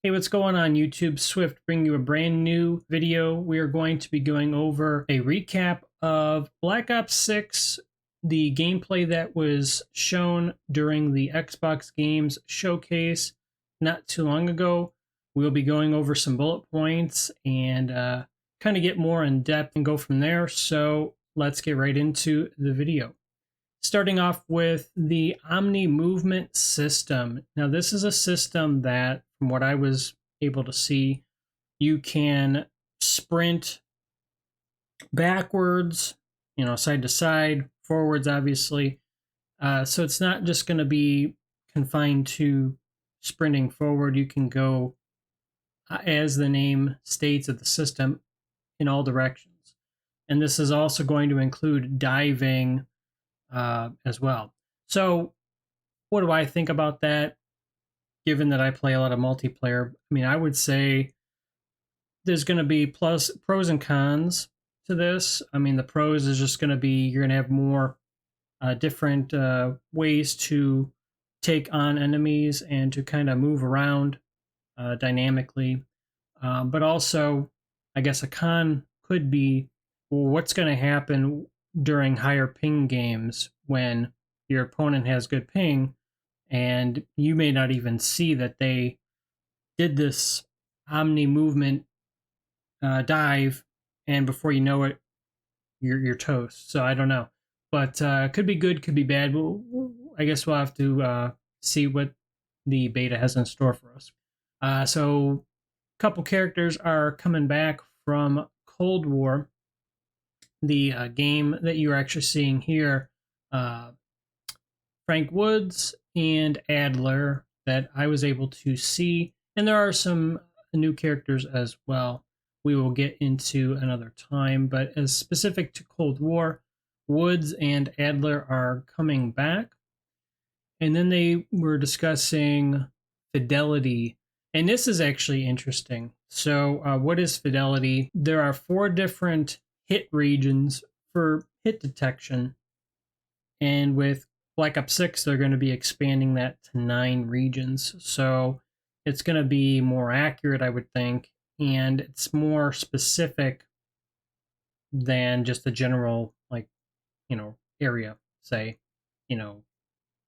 Hey, what's going on YouTube? Swift bringing you a brand new video. We are going to be going over a recap of Black Ops 6, the gameplay that was shown during the Xbox Games Showcase not too long ago. We'll be going over some bullet points and kind of get more in depth and go from there. So let's get right into the video. Starting off with the Omnimovement system. Now, this is a system that, from what I was able to see, you can sprint backwards, side to side, forwards, obviously. So it's not just going to be confined to sprinting forward. You can go, as the name states of the system, in all directions. And this is also going to include diving as well. So what do I think about that? Given that I play a lot of multiplayer, I mean, I would say there's going to be pros and cons to this. I mean, the pros is just going to be you're going to have more different ways to take on enemies and to kind of move around dynamically. But also, I guess a con could be, well, what's going to happen during higher ping games when your opponent has good ping and you may not even see that they did this Omnimovement dive, and before you know it, you're toast. So I don't know, but could be good, could be bad. I guess we'll have to see what the beta has in store for us. So a couple characters are coming back from Cold War, the game that you're actually seeing here. Frank Woods and Adler that I was able to see, and there are some new characters as well we will get into another time, but as specific to Cold War, Woods and Adler are coming back. And then they were discussing Fidelity, and this is actually interesting. So what is Fidelity? There are 4 different hit regions for hit detection, and with Black Ops 6, they're going to be expanding that to 9 regions. So it's going to be more accurate, I would think, and it's more specific than just a general, area, say,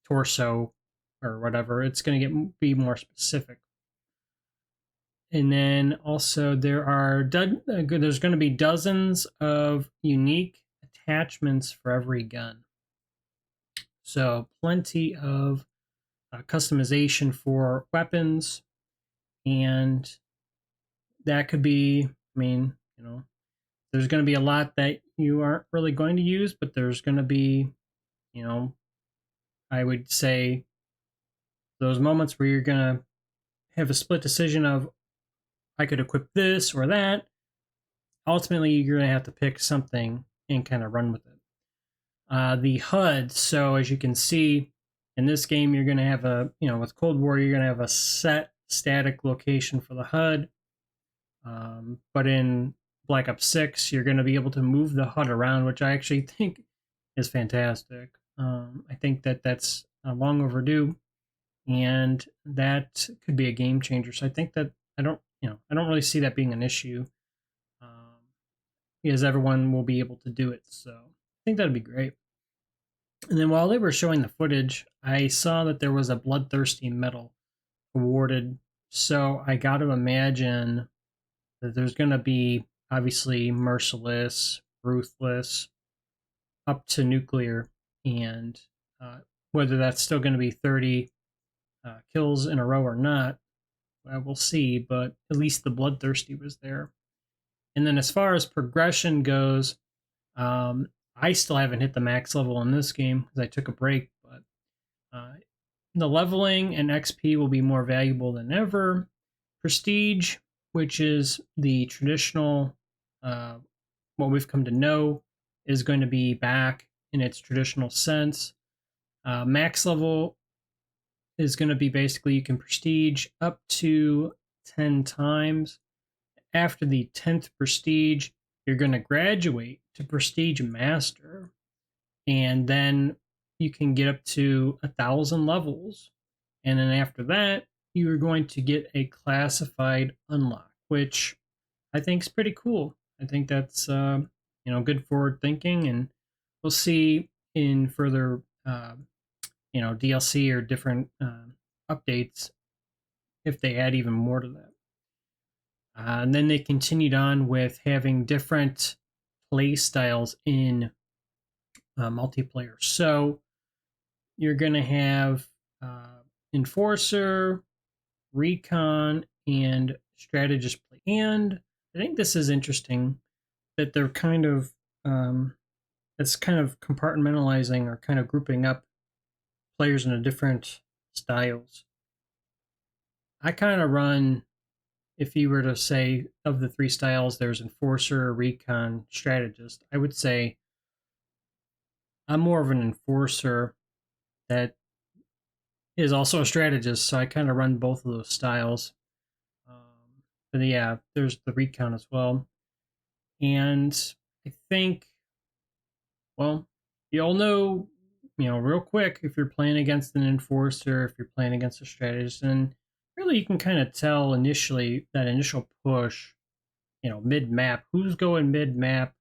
torso or whatever. It's going to be more specific. And then also there's going to be dozens of unique attachments for every gun. So plenty of customization for weapons, and that could be, there's going to be a lot that you aren't really going to use, but there's going to be, I would say those moments where you're going to have a split decision of, I could equip this or that. Ultimately, you're going to have to pick something and kind of run with it. The HUD, so as you can see, in this game, you're going to have with Cold War, you're going to have a set static location for the HUD. But in Black Ops 6, you're going to be able to move the HUD around, which I actually think is fantastic. I think that that's long overdue, and that could be a game changer. So I think that I don't really see that being an issue, because everyone will be able to do it. So I think that'd be great. And then while they were showing the footage, I saw that there was a bloodthirsty medal awarded. So I got to imagine that there's going to be obviously merciless, ruthless, up to nuclear, and whether that's still going to be 30 kills in a row or not, we'll see, but at least the bloodthirsty was there. And then as far as progression goes, I still haven't hit the max level in this game because I took a break, but the leveling and XP will be more valuable than ever. Prestige, which is the traditional, what we've come to know, is going to be back in its traditional sense. Max level is going to be basically you can prestige up to 10 times. After the 10th prestige, you're going to graduate to Prestige Master, and then you can get up to 1,000 levels. And then after that, you're going to get a classified unlock, which I think is pretty cool. I think that's good forward thinking, and we'll see in further DLC or different updates if they add even more to that. And then they continued on with having different play styles in multiplayer. So you're going to have Enforcer, Recon, and Strategist play. And I think this is interesting that they're kind of it's kind of compartmentalizing or kind of grouping up players into different styles. I kind of run, if you were to say of the three styles, there's Enforcer, Recon, Strategist, I would say I'm more of an Enforcer that is also a Strategist, so I kind of run both of those styles. But yeah, there's the Recon as well. And I think, well, you all know, real quick, if you're playing against an Enforcer, if you're playing against a Strategist, and really you can kind of tell initially that initial push, mid-map, who's going mid-map,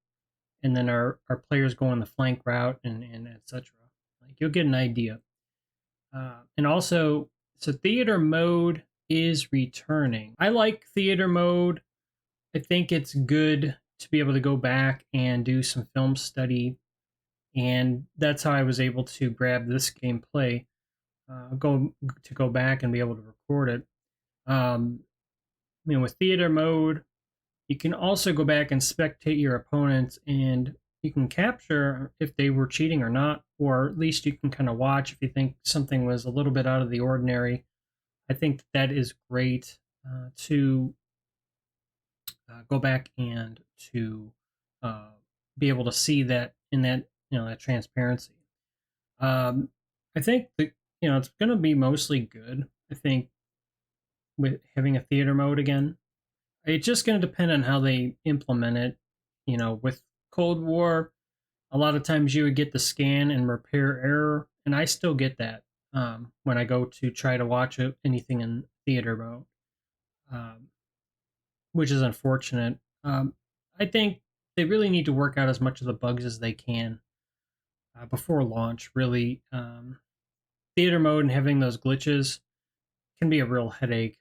and then our players go on the flank route and etc. Like, you'll get an idea. And also, so theater mode is returning. I like theater mode. I think it's good to be able to go back and do some film study, and that's how I was able to grab this gameplay, go back and be able to record it. With theater mode, you can also go back and spectate your opponents, and you can capture if they were cheating or not, or at least you can kind of watch if you think something was a little bit out of the ordinary. I think that is great to go back and to be able to see that in that that transparency. I think that it's going to be mostly good. I think with having a theater mode again, it's just going to depend on how they implement it. With Cold War, a lot of times you would get the scan and repair error, and I still get that when I go to try to watch anything in theater mode, which is unfortunate. I think they really need to work out as much of the bugs as they can before launch. Really, theater mode and having those glitches can be a real headache.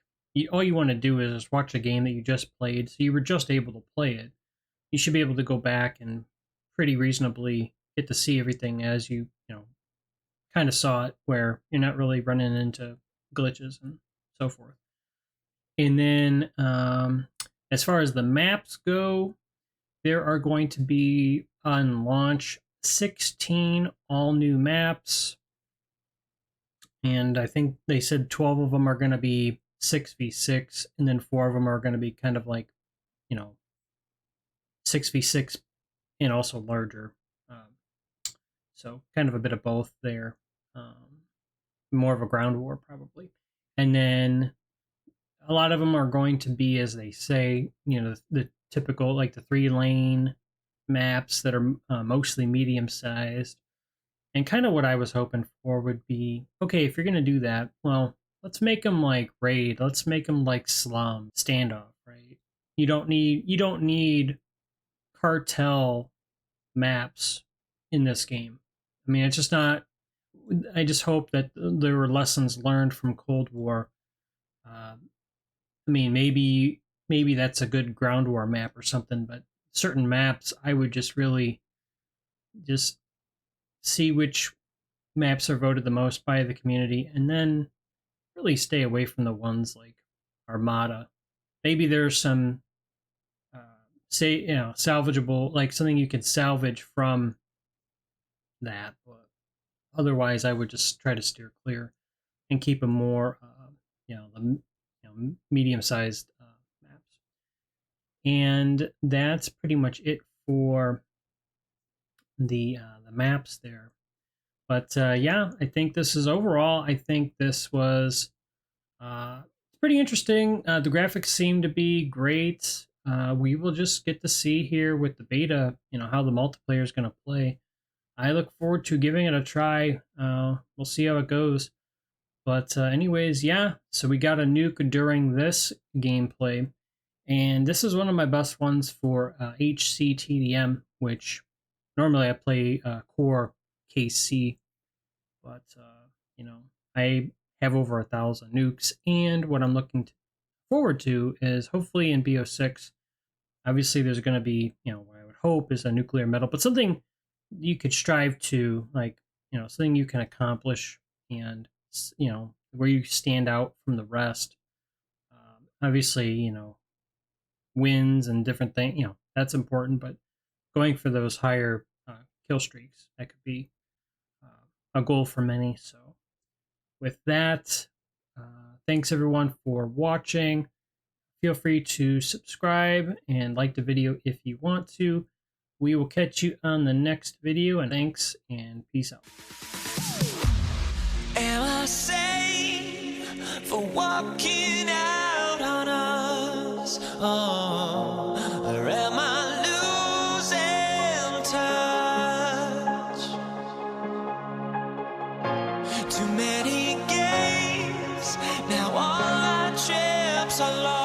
All you want to do is just watch a game that you just played, so you were just able to play it. You should be able to go back and pretty reasonably get to see everything as you kind of saw it, where you're not really running into glitches and so forth. And then as far as the maps go, there are going to be on launch 16 all new maps, and I think they said 12 of them are going to be 6v6, and then 4 of them are going to be kind of like 6v6 and also larger. So kind of a bit of both there. More of a ground war probably. And then a lot of them are going to be, as they say, the typical, like the 3-lane maps that are mostly medium sized. And kind of what I was hoping for would be, okay, if you're going to do that, well, let's make them like raid. Let's make them like slum standoff, right? You don't need cartel maps in this game. I mean, it's just not. I just hope that there were lessons learned from Cold War. I mean, maybe that's a good ground war map or something, but certain maps, I would just really just see which maps are voted the most by the community, and then really stay away from the ones like Armada. Maybe there's some salvageable, like something you can salvage from that, but otherwise I would just try to steer clear and keep them more medium-sized maps. And that's pretty much it for the maps there. But yeah, I think this is overall, I think this was pretty interesting. The graphics seem to be great. We will just get to see here with the beta, how the multiplayer is going to play. I look forward to giving it a try. We'll see how it goes. But anyways, yeah, so we got a nuke during this gameplay. And this is one of my best ones for HCTDM, which normally I play core KC, but you know, I have over 1,000 nukes, and what I'm looking forward to is hopefully in BO6. Obviously, there's going to be, what I would hope is a nuclear medal, but something you could strive to, like, something you can accomplish, and where you stand out from the rest. Obviously, wins and different things, that's important, but going for those higher kill streaks, that could be a goal for many. So with that, thanks everyone for watching. Feel free to subscribe and like the video if you want to. We will catch you on the next video, and thanks and peace out. Am I safe for walking out on us? Oh, or am I losing touch? Too many games, now all our chips are lost.